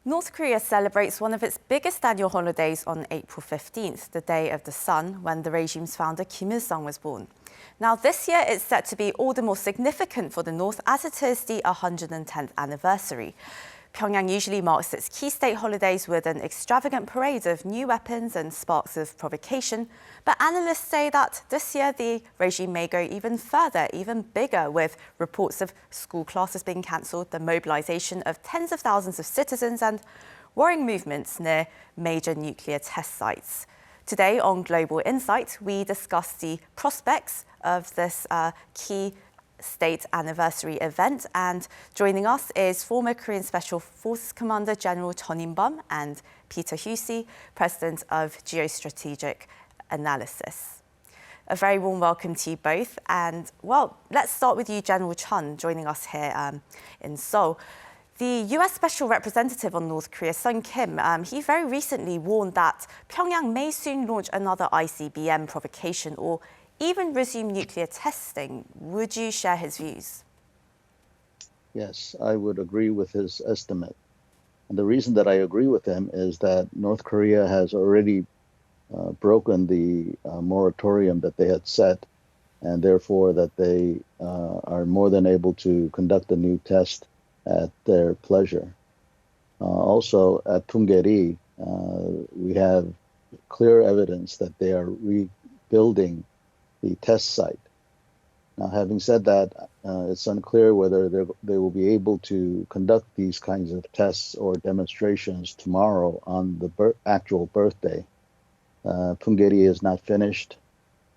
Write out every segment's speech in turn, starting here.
North Korea celebrates one of its biggest annual holidays on April 15th, the Day of the Sun, when the regime's founder Kim Il-sung was born. Now, this year it's set to be all the more significant for the North as it is the 110th anniversary. Pyongyang usually marks its key state holidays with an extravagant parade of new weapons and sparks of provocation. But analysts say that this year the regime may go even further, even bigger, with reports of school classes being cancelled, the mobilization of tens of thousands of citizens, and worrying movements near major nuclear test sites. Today on Global Insight, we discuss the prospects of this key state anniversary event, and joining us is former Korean Special Forces Commander General Chun In-bum and Peter Husey, President of Geostrategic Analysis. A very warm welcome to you both, and well, let's start with you, General Chun, joining us here in Seoul. The US Special Representative on North Korea, Sung Kim, he very recently warned that Pyongyang may soon launch another ICBM provocation or even resume nuclear testing. Would you share his views? Yes, I would agree with his estimate. And the reason that I agree with him is that North Korea has already broken the moratorium that they had set, and therefore that they are more than able to conduct a new test at their pleasure. Also, at Punggye-ri, we have clear evidence that they are rebuilding the test site. Now, having said that, it's unclear whether they will be able to conduct these kinds of tests or demonstrations tomorrow on the actual birthday. Punggye-ri is not finished,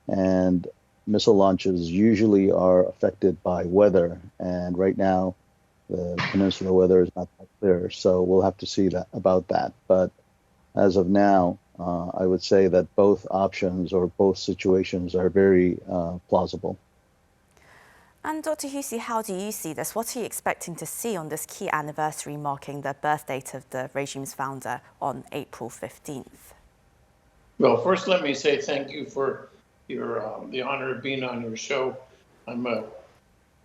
and missile launches usually are affected by weather, and right now the peninsula weather is not that clear, so we'll have to see about that. But as of now, I would say that both options or both situations are very plausible. And Dr. Husey, how do you see this? What are you expecting to see on this key anniversary marking the birth date of the regime's founder on April 15th? Well, first let me say thank you for the honor of being on your show.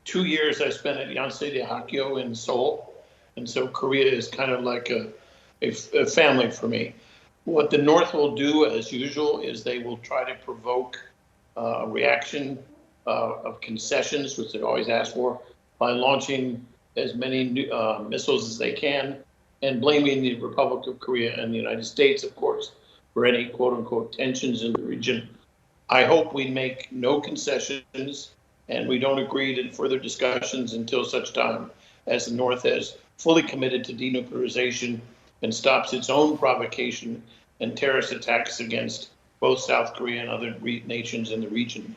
2 years I spent at Yonsei de Hakyo in Seoul, and so Korea is kind of like a family for me. What the North will do, as usual, is they will try to provoke a reaction of concessions, which they always ask for, by launching as many missiles as they can and blaming the Republic of Korea and the United States, of course, for any quote-unquote tensions in the region. I hope we make no concessions and we don't agree to further discussions until such time as the North has fully committed to denuclearization and stops its own provocation and terrorist attacks against both South Korea and other nations in the region.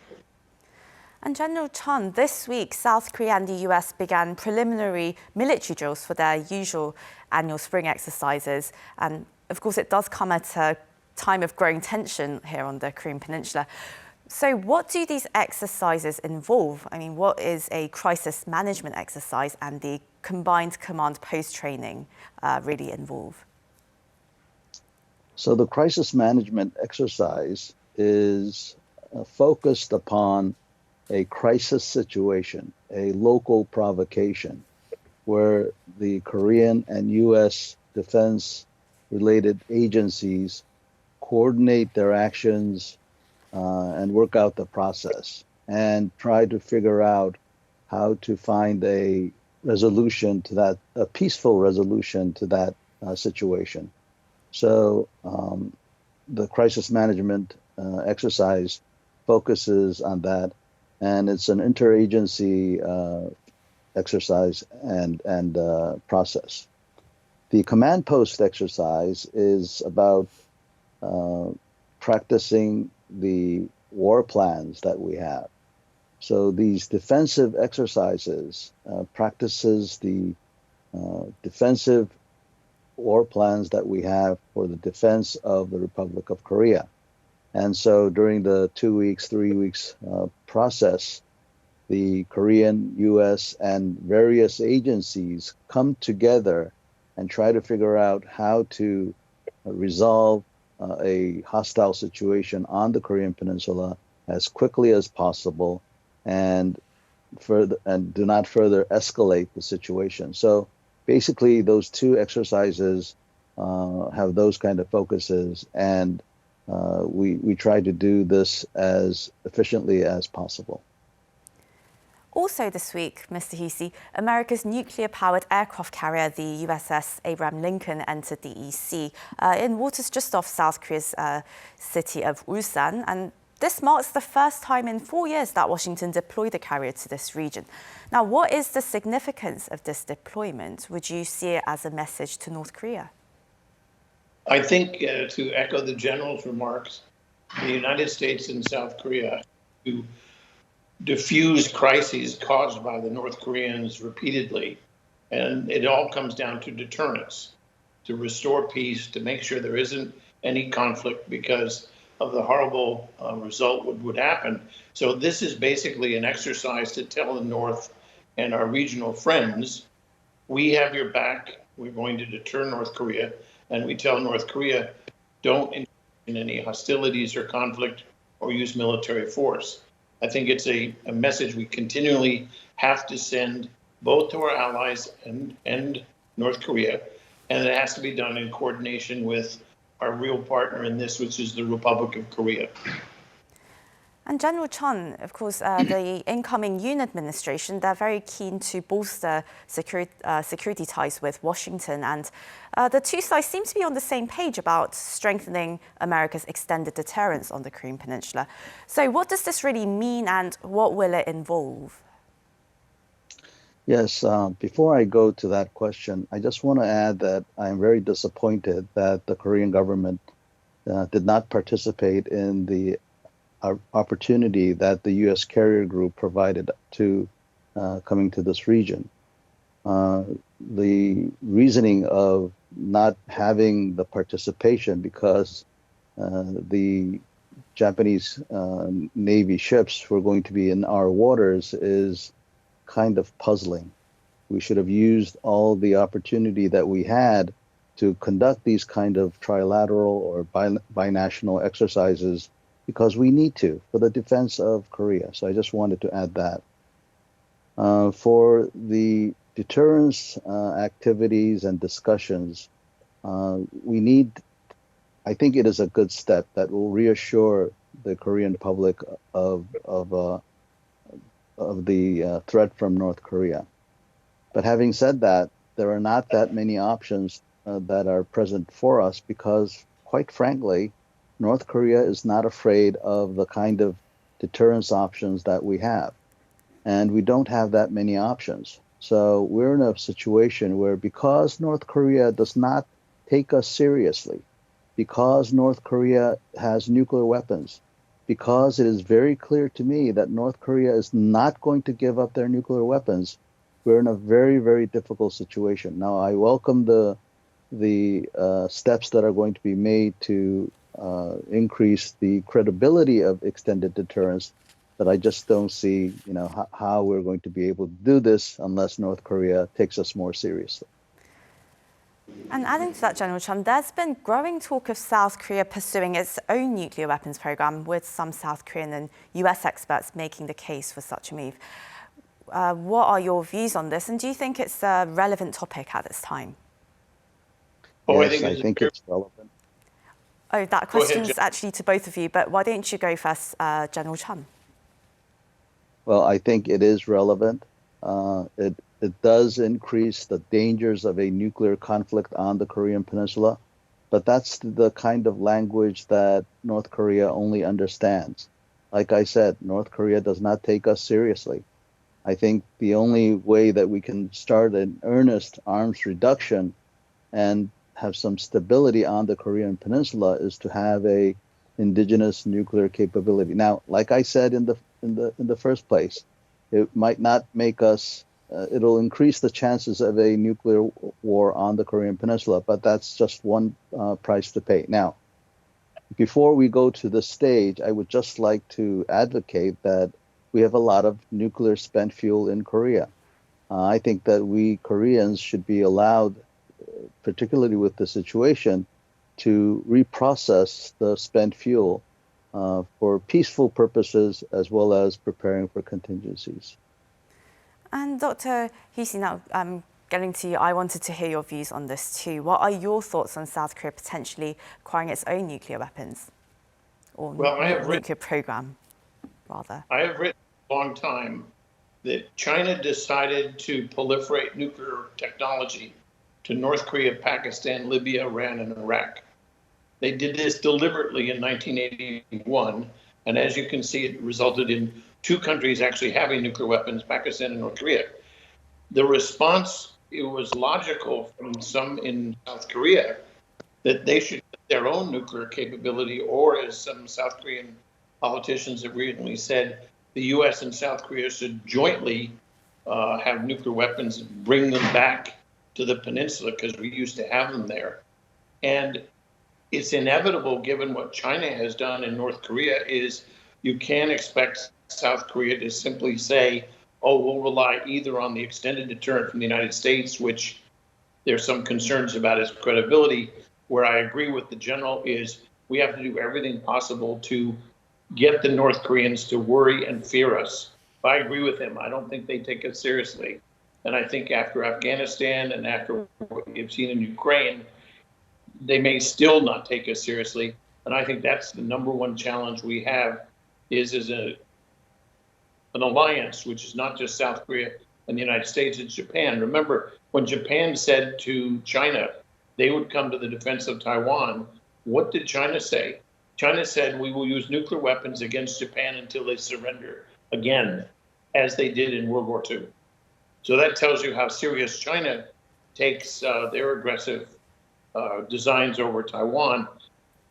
And General Chun, this week, South Korea and the US began preliminary military drills for their usual annual spring exercises. And of course, it does come at a time of growing tension here on the Korean Peninsula. So what do these exercises involve? I mean, what is a crisis management exercise and the combined command post training really involve? So the crisis management exercise is focused upon a crisis situation, a local provocation, where the Korean and U.S. defense-related agencies coordinate their actions and work out the process and try to figure out how to find a resolution to that, a peaceful resolution to that situation. So the crisis management exercise focuses on that, and it's an interagency exercise and process. The command post exercise is about practicing the war plans that we have. So these defensive exercises practices the defensive war plans that we have for the defense of the Republic of Korea. And so during the 2 weeks, 3 weeks process, the Korean, US, and various agencies come together and try to figure out how to resolve a hostile situation on the Korean Peninsula as quickly as possible and do not further escalate the situation. So basically, those two exercises have those kind of focuses, and we try to do this as efficiently as possible. Also this week, Mr. Husey, America's nuclear-powered aircraft carrier, the USS Abraham Lincoln, entered the EC in waters just off South Korea's city of Ulsan. And this marks the first time in 4 years that Washington deployed a carrier to this region. Now, what is the significance of this deployment? Would you see it as a message to North Korea? I think, to echo the general's remarks, the United States and South Korea to diffuse crises caused by the North Koreans repeatedly. And it all comes down to deterrence, to restore peace, to make sure there isn't any conflict because of the horrible result would happen. So this is basically an exercise to tell the North and our regional friends, we have your back, we're going to deter North Korea, and we tell North Korea, don't engage in any hostilities or conflict or use military force. I think it's a message we continually have to send both to our allies and North Korea, and it has to be done in coordination with our real partner in this, which is the Republic of Korea. And General Chun, of course, the incoming Yoon administration, they're very keen to bolster security ties with Washington. And the two sides seem to be on the same page about strengthening America's extended deterrence on the Korean Peninsula. So what does this really mean and what will it involve? Yes, before I go to that question, I just want to add that I'm very disappointed that the Korean government did not participate in the opportunity that the U.S. carrier group provided to coming to this region. The reasoning of not having the participation because the Japanese Navy ships were going to be in our waters is kind of puzzling. We should have used all the opportunity that we had to conduct these kind of trilateral or binational exercises because we need to for the defense of Korea. So I just wanted to add that. For the deterrence activities and discussions, I think it is a good step that will reassure the Korean public of the threat from North Korea. But having said that, there are not that many options that are present for us because, quite frankly, North Korea is not afraid of the kind of deterrence options that we have. And we don't have that many options. So we're in a situation where because North Korea does not take us seriously, because North Korea has nuclear weapons, because it is very clear to me that North Korea is not going to give up their nuclear weapons, we're in a very, very difficult situation. Now, I welcome the steps that are going to be made to increase the credibility of extended deterrence, but I just don't see, how we're going to be able to do this unless North Korea takes us more seriously. And adding to that, General Chun, there's been growing talk of South Korea pursuing its own nuclear weapons program, with some South Korean and US experts making the case for such a move. What are your views on this, and do you think it's a relevant topic at this time? Yes, I think it's relevant. Oh, that question's actually to both of you, but why don't you go first, General Chun? Well, I think it is relevant. It does increase the dangers of a nuclear conflict on the Korean Peninsula, but that's the kind of language that North Korea only understands. Like I said, North Korea does not take us seriously. I think the only way that we can start an earnest arms reduction and have some stability on the Korean Peninsula is to have a indigenous nuclear capability. Now, like I said in the first place, it might not make us. It'll increase the chances of a nuclear war on the Korean Peninsula, but that's just one price to pay. Now, before we go to this stage, I would just like to advocate that we have a lot of nuclear spent fuel in Korea. I think that we Koreans should be allowed, particularly with the situation, to reprocess the spent fuel for peaceful purposes as well as preparing for contingencies. And Dr. Husey, now getting to you, I wanted to hear your views on this too. What are your thoughts on South Korea potentially acquiring its own nuclear weapons? Or nuclear program, rather? I have written a long time that China decided to proliferate nuclear technology to North Korea, Pakistan, Libya, Iran, and Iraq. They did this deliberately in 1981, and as you can see, it resulted in two countries actually having nuclear weapons, Pakistan and North Korea. The response, it was logical from some in South Korea that they should get their own nuclear capability, or as some South Korean politicians have recently said, the US and South Korea should jointly have nuclear weapons and bring them back to the peninsula because we used to have them there. And it's inevitable, given what China has done in North Korea, is you can't expect South Korea to simply say, oh, we'll rely either on the extended deterrent from the United States, which there's some concerns about its credibility. Where I agree with the general is we have to do everything possible to get the North Koreans to worry and fear us. I agree with him. I don't think they take us seriously. And I think after Afghanistan and after what you've seen in Ukraine, they may still not take us seriously. And I think that's the number one challenge we have is an alliance, which is not just South Korea and the United States, it's Japan. Remember, when Japan said to China they would come to the defense of Taiwan, what did China say? China said, we will use nuclear weapons against Japan until they surrender again, as they did in World War II. So that tells you how serious China takes their aggressive designs over Taiwan.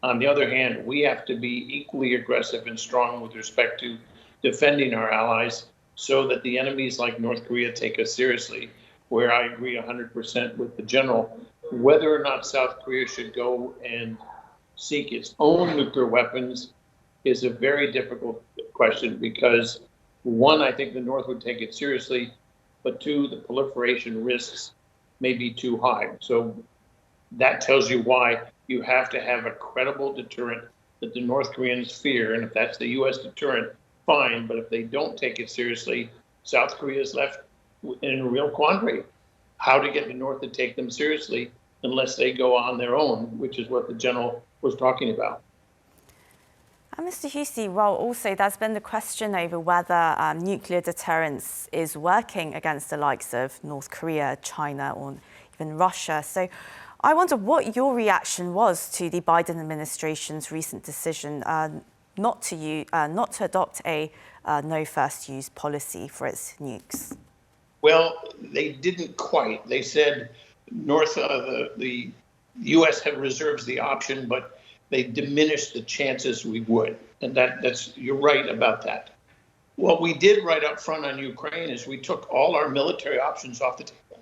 On the other hand, we have to be equally aggressive and strong with respect to defending our allies so that the enemies like North Korea take us seriously, where I agree 100% with the general. Whether or not South Korea should go and seek its own nuclear weapons is a very difficult question because, one, I think the North would take it seriously, but two, the proliferation risks may be too high. So that tells you why you have to have a credible deterrent that the North Koreans fear. And if that's the U.S. deterrent, fine. But if they don't take it seriously, South Korea is left in a real quandary. How to get the North to take them seriously unless they go on their own, which is what the general was talking about. And Mr. Husey, well, also there's been the question over whether nuclear deterrence is working against the likes of North Korea, China, or even Russia. So I wonder what your reaction was to the Biden administration's recent decision not to adopt a no first use policy for its nukes. Well, they didn't quite. They said the U.S. reserves the option, but they diminished the chances we would. And that's you're right about that. What we did right up front on Ukraine is we took all our military options off the table.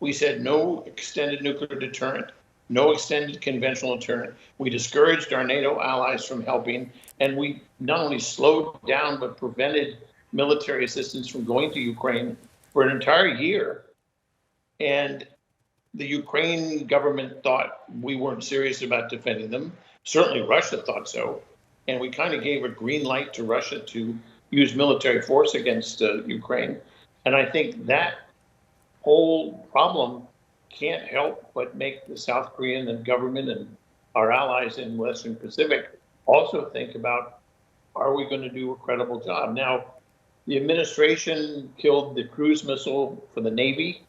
We said no extended nuclear deterrent, no extended conventional deterrent. We discouraged our NATO allies from helping, and we not only slowed down but prevented military assistance from going to Ukraine for an entire year. And the Ukraine government thought we weren't serious about defending them. Certainly Russia thought so. And we kind of gave a green light to Russia to use military force against Ukraine. And I think that whole problem can't help but make the South Korean government and our allies in Western Pacific also think about, are we going to do a credible job? Now, the administration killed the cruise missile for the Navy,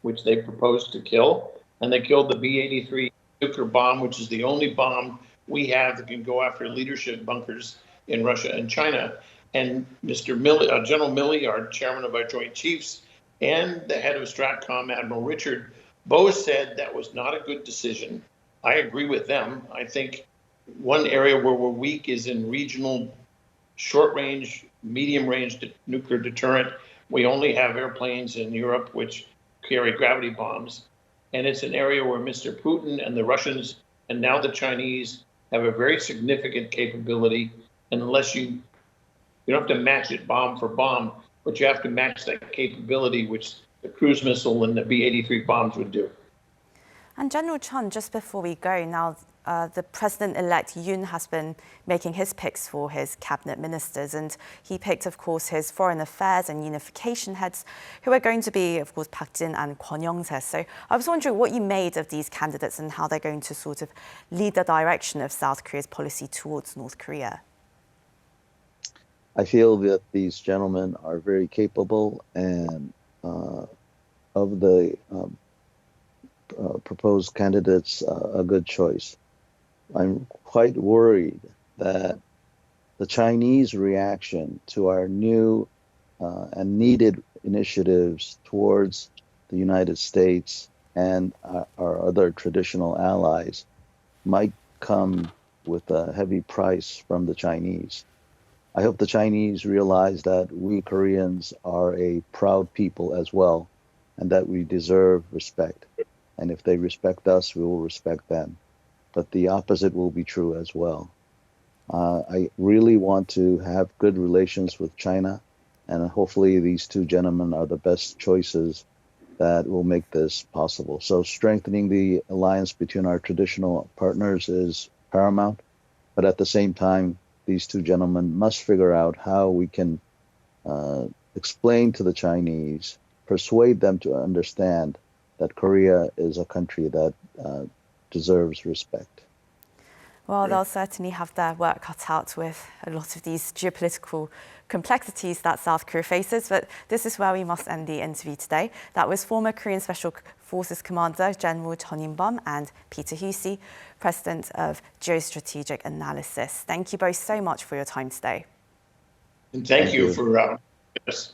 which they proposed to kill, and they killed the B-83 nuclear bomb, which is the only bomb we have that can go after leadership bunkers in Russia and China. And Mr. Milley, General Milley, our chairman of our Joint Chiefs, and the head of STRATCOM, Admiral Richard, both said that was not a good decision. I agree with them. I think one area where we're weak is in regional short-range, medium-range nuclear deterrent. We only have airplanes in Europe which carry gravity bombs. And it's an area where Mr. Putin and the Russians and now the Chinese have a very significant capability. And unless you don't have to match it bomb for bomb, but you have to match that capability, which the cruise missile and the B-83 bombs would do. And General Chun, just before we go, now the president-elect Yoon has been making his picks for his cabinet ministers, and he picked, of course, his foreign affairs and unification heads, who are going to be, of course, Park Jin and Kwon Young-se. So I was wondering what you made of these candidates and how they're going to sort of lead the direction of South Korea's policy towards North Korea. I feel that these gentlemen are very capable and of the proposed candidates a good choice. I'm quite worried that the Chinese reaction to our new and needed initiatives towards the United States and our other traditional allies might come with a heavy price from the Chinese. I hope the Chinese realize that we Koreans are a proud people as well, and that we deserve respect. And if they respect us, we will respect them. But the opposite will be true as well. I really want to have good relations with China, and hopefully these two gentlemen are the best choices that will make this possible. So strengthening the alliance between our traditional partners is paramount, but at the same time, these two gentlemen must figure out how we can explain to the Chinese, persuade them to understand that Korea is a country that deserves respect. Well, they'll certainly have their work cut out with a lot of these geopolitical complexities that South Korea faces, but this is where we must end the interview today. That was former Korean Special Forces Commander General Chun In-bum and Peter Husey, President of Geostrategic Analysis. Thank you both so much for your time today. And thank you for this.